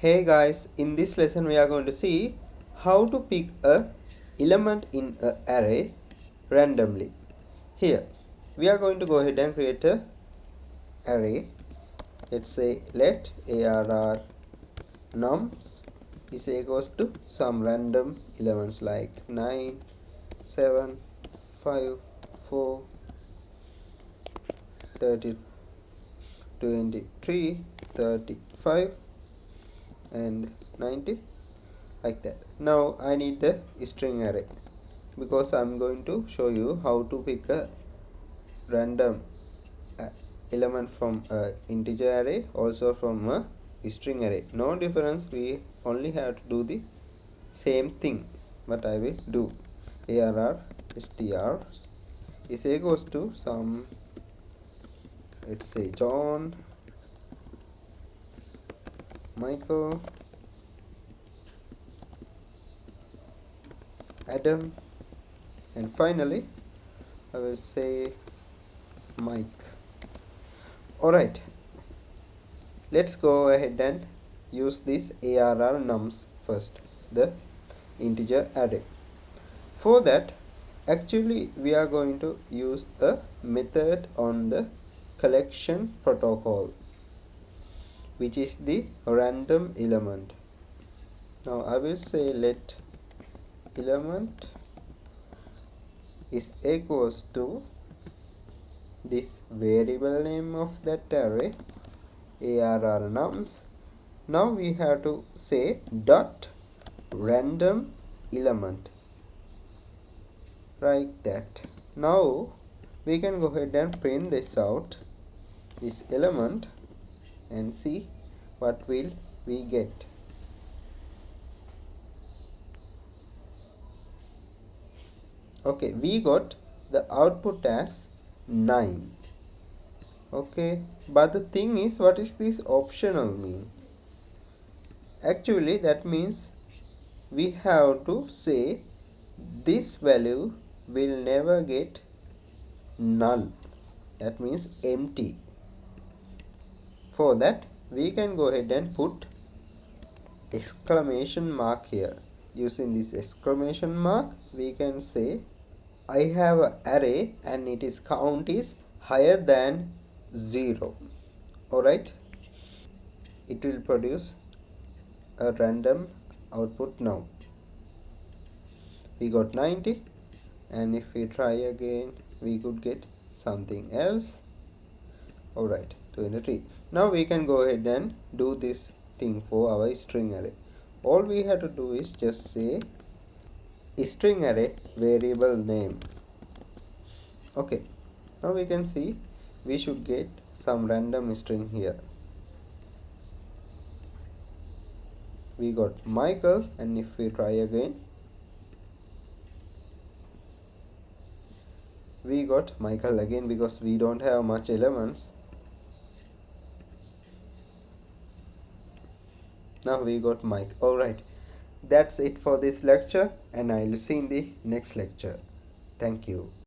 Hey guys, in this lesson we are going to see how to pick a element in an array randomly. Here we are going to go ahead and create a array. Let's say let arr nums is equals to some random elements like 9, 7, 5, 4, 30, 23, 35 and 90, like that. Now I need the string array because I'm going to show you how to pick a random element from a integer array, also from a string array. No difference, we only have to do the same thing. But I will do arr str is equals to some, let's say John, Michael, Adam, and finally I will say Mike. Alright, let's go ahead and use this arr nums first, the integer array. For that, actually we are going to use a method on the collection protocol, which is the random element. Now I will say let element is equals to this variable name of that array, arr nums. Now we have to say dot random element, like that. Now we can go ahead and print this out, this element, and see what will we get. Okay, we got the output as 9. Okay, but the thing is, what is this optional mean? Actually that means we have to say this value will never get null, that means empty. For that we can go ahead and put exclamation mark here. Using this exclamation mark we can say I have an array and its count is higher than 0. Alright, it will produce a random output. Now we got 90, and if we try again we could get something else. Alright, 23. Now we can go ahead and do this thing for our string array. All we have to do is just say string array variable name. Okay, now we can see we should get some random string here. We got Michael, and if we try again we got Michael again because we don't have much elements. Now we got Mike. Alright, that's it for this lecture, and I'll see you in the next lecture. Thank you.